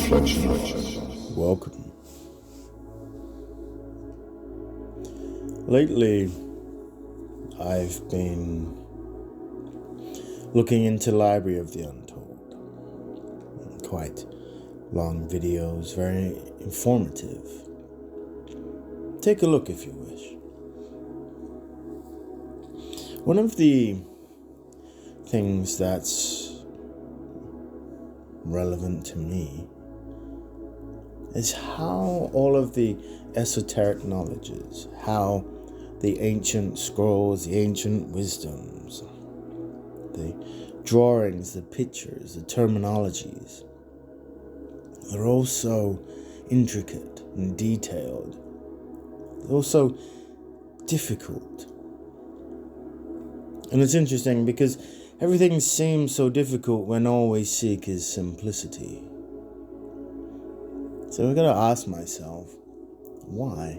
Welcome. Lately, I've been looking into Library of the Untold. Quite long videos, very informative. Take a look if you wish. One of the things that's relevant to me is how all of the esoteric knowledges, how the ancient scrolls, the ancient wisdoms, the drawings, the pictures, the terminologies, they're all so intricate and detailed. They're also difficult. And it's interesting because everything seems so difficult when all we seek is simplicity. So I've got to ask myself, why?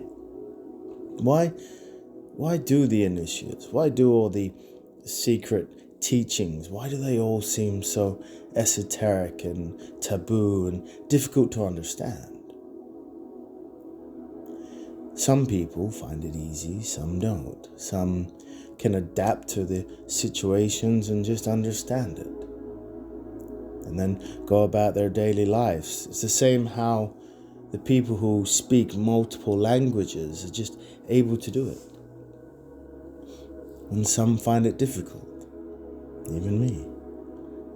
Why do the initiates? Why do all the secret teachings? Why do they all seem so esoteric and taboo and difficult to understand? Some people find it easy, some don't. Some can adapt to the situations and just understand it, and then go about their daily lives. It's the same how the people who speak multiple languages are just able to do it. And some find it difficult, even me.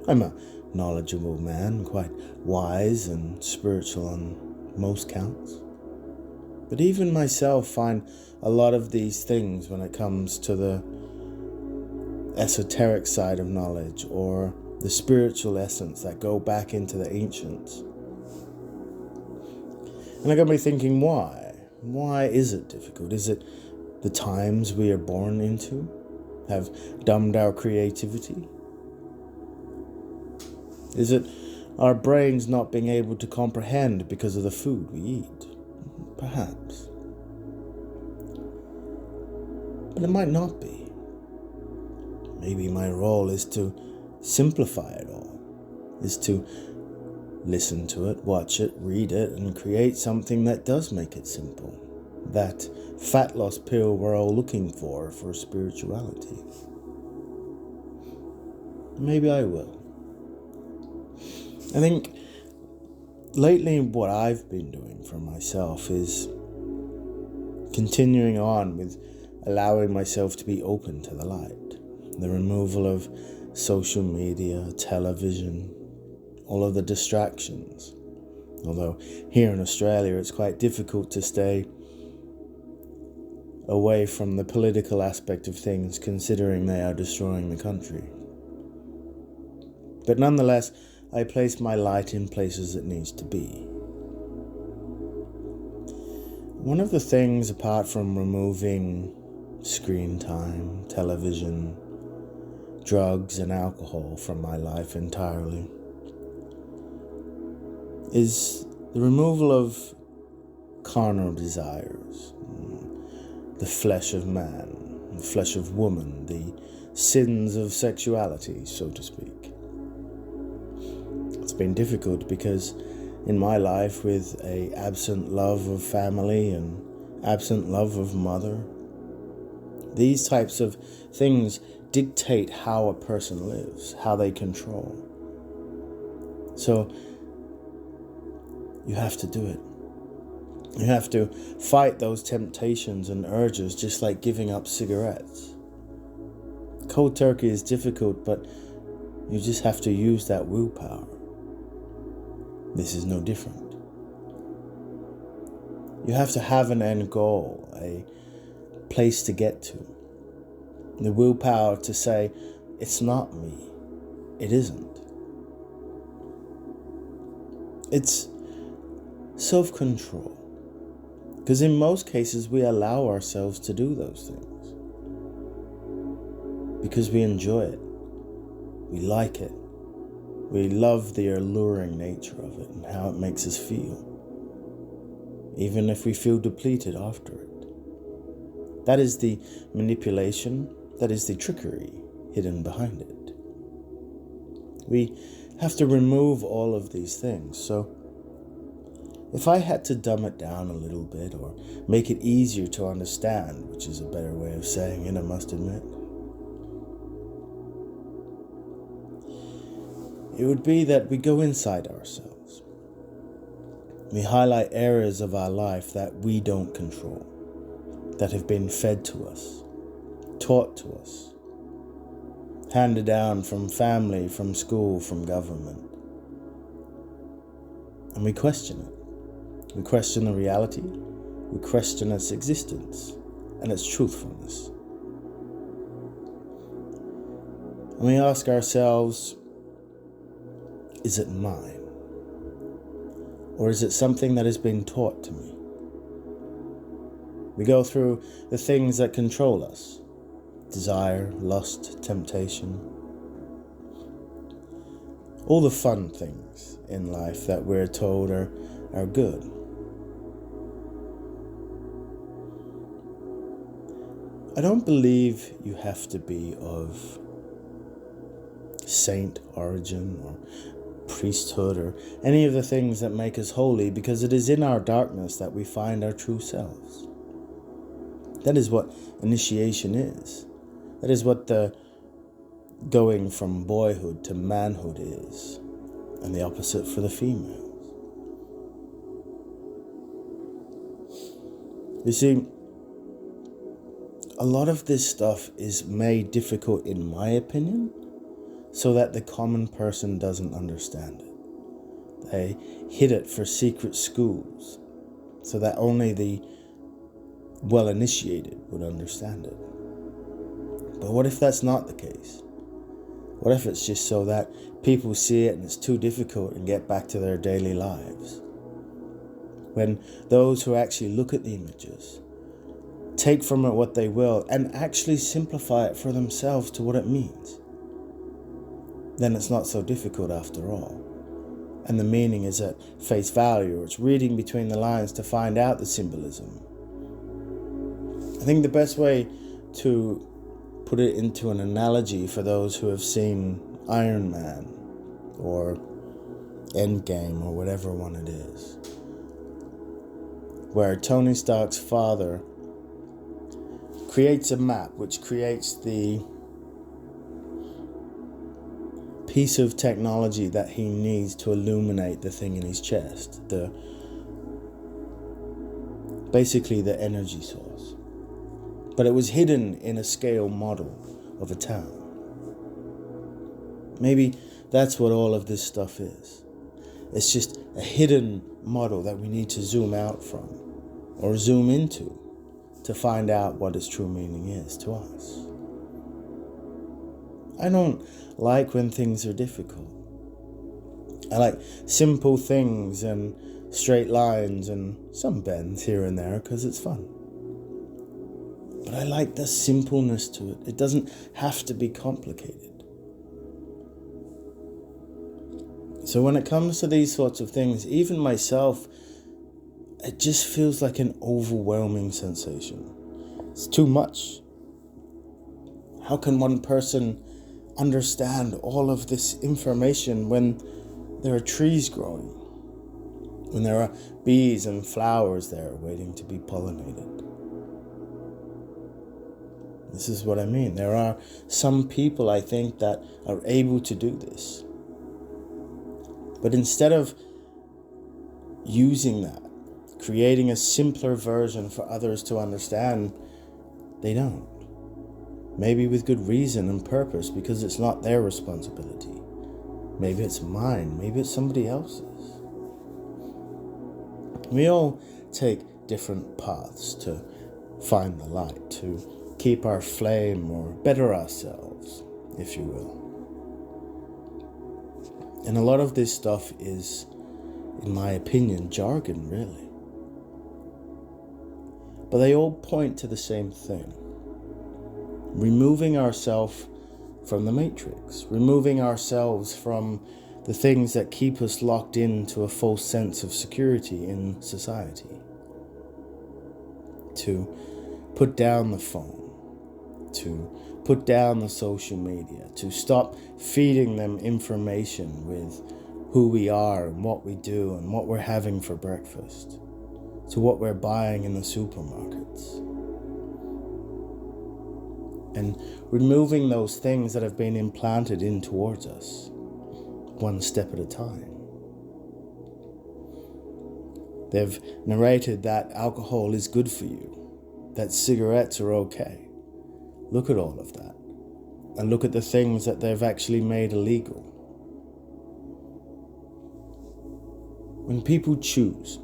I'm a knowledgeable man, quite wise and spiritual on most counts. But even myself find a lot of these things when it comes to the esoteric side of knowledge or the spiritual essence that go back into the ancients. And I got me thinking, why? Why is it difficult? Is it the times we are born into have dumbed our creativity? Is it our brains not being able to comprehend because of the food we eat? Perhaps. But it might not be. Maybe my role is to simplify it all, is to listen to it, watch it, read it, and create something that does make it simple. That fat loss pill we're all looking for spirituality. Maybe I will. I think lately what I've been doing for myself is continuing on with allowing myself to be open to the light. The removal of social media, television, all of the distractions. Although here in Australia it's quite difficult to stay away from the political aspect of things, considering they are destroying the country. But nonetheless, I place my light in places it needs to be. One of the things, apart from removing screen time, television, drugs and alcohol from my life entirely, is the removal of carnal desires, the flesh of man, the flesh of woman, the sins of sexuality, so to speak. It's been difficult because in my life, with a absent love of family and absent love of mother, these types of things dictate how a person lives, how they control. So you have to do it. You have to fight those temptations and urges, just like giving up cigarettes. Cold turkey is difficult, but you just have to use that willpower. This is no different. You have to have an end goal, a place to get to. The willpower to say, it's not me. It isn't. It's self-control. Because in most cases, we allow ourselves to do those things. Because we enjoy it. We like it. We love the alluring nature of it and how it makes us feel. Even if we feel depleted after it. That is the manipulation, that is the trickery hidden behind it. We have to remove all of these things. So If I had to dumb it down a little bit or make it easier to understand, which is a better way of saying it, I must admit, it would be that we go inside ourselves. We highlight areas of our life that we don't control, that have been fed to us, taught to us, handed down from family, from school, from government. And we question it. We question the reality, we question its existence and its truthfulness. And we ask ourselves, is it mine? Or is it something that has been taught to me? We go through the things that control us: desire, lust, temptation. All the fun things in life that we're told are good. I don't believe you have to be of saint origin or priesthood or any of the things that make us holy, because it is in our darkness that we find our true selves. That is what initiation is. That is what the going from boyhood to manhood is, and the opposite for the females. You see, a lot of this stuff is made difficult, in my opinion, so that the common person doesn't understand it. They hid it for secret schools so that only the well-initiated would understand it. But what if that's not the case? What if it's just so that people see it and it's too difficult and get back to their daily lives? When those who actually look at the images, take from it what they will, and actually simplify it for themselves to what it means, then it's not so difficult after all. And the meaning is at face value, or it's reading between the lines to find out the symbolism. I think the best way to put it into an analogy for those who have seen Iron Man or Endgame or whatever one it is, where Tony Stark's father creates a map which creates the piece of technology that he needs to illuminate the thing in his chest, basically the energy source. But it was hidden in a scale model of a town. Maybe that's what all of this stuff is. It's just a hidden model that we need to zoom out from or zoom into to find out what its true meaning is to us. I don't like when things are difficult. I like simple things and straight lines and some bends here and there because it's fun. But I like the simpleness to it. It doesn't have to be complicated. So when it comes to these sorts of things, even myself, it just feels like an overwhelming sensation. It's too much. How can one person understand all of this information when there are trees growing, when there are bees and flowers there waiting to be pollinated? This is what I mean. There are some people, I think, that are able to do this. But instead of using that, creating a simpler version for others to understand, they don't. Maybe with good reason and purpose, because it's not their responsibility. Maybe it's mine. Maybe it's somebody else's. We all take different paths to find the light, to keep our flame or better ourselves, if you will. And a lot of this stuff is, in my opinion, jargon, really. But they all point to the same thing. Removing ourselves from the matrix. Removing ourselves from the things that keep us locked into a false sense of security in society. To put down the phone. To put down the social media. To stop feeding them information with who we are and what we do and what we're having for breakfast, to what we're buying in the supermarkets. And removing those things that have been implanted in towards us, one step at a time. They've narrated that alcohol is good for you, that cigarettes are okay. Look at all of that. And look at the things that they've actually made illegal. When people choose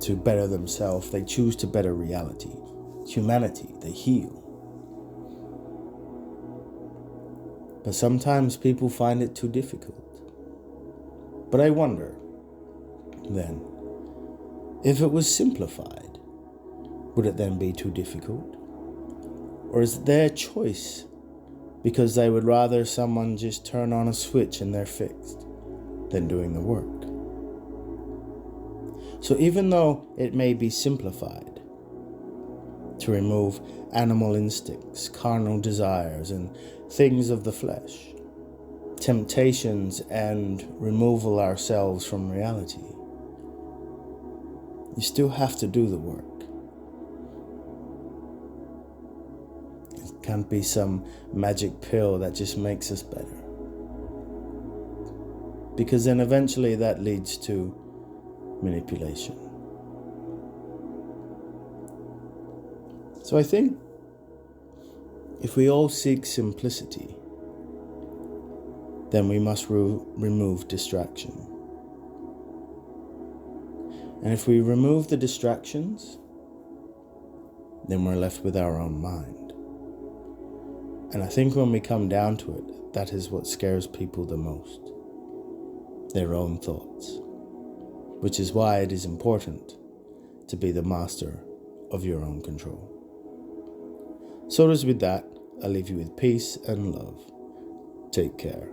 to better themselves, they choose to better reality, humanity, they heal. But sometimes people find it too difficult. But I wonder, then, if it was simplified, would it then be too difficult? Or is it their choice because they would rather someone just turn on a switch and they're fixed than doing the work? So even though it may be simplified to remove animal instincts, carnal desires, and things of the flesh, temptations, and removal ourselves from reality, you still have to do the work. It can't be some magic pill that just makes us better. Because then eventually that leads to manipulation. So I think if we all seek simplicity, then we must remove distraction. And if we remove the distractions, then we're left with our own mind. And I think when we come down to it, that is what scares people the most. Their own thoughts. Which is why it is important to be the master of your own control. So it is with that, I leave you with peace and love. Take care.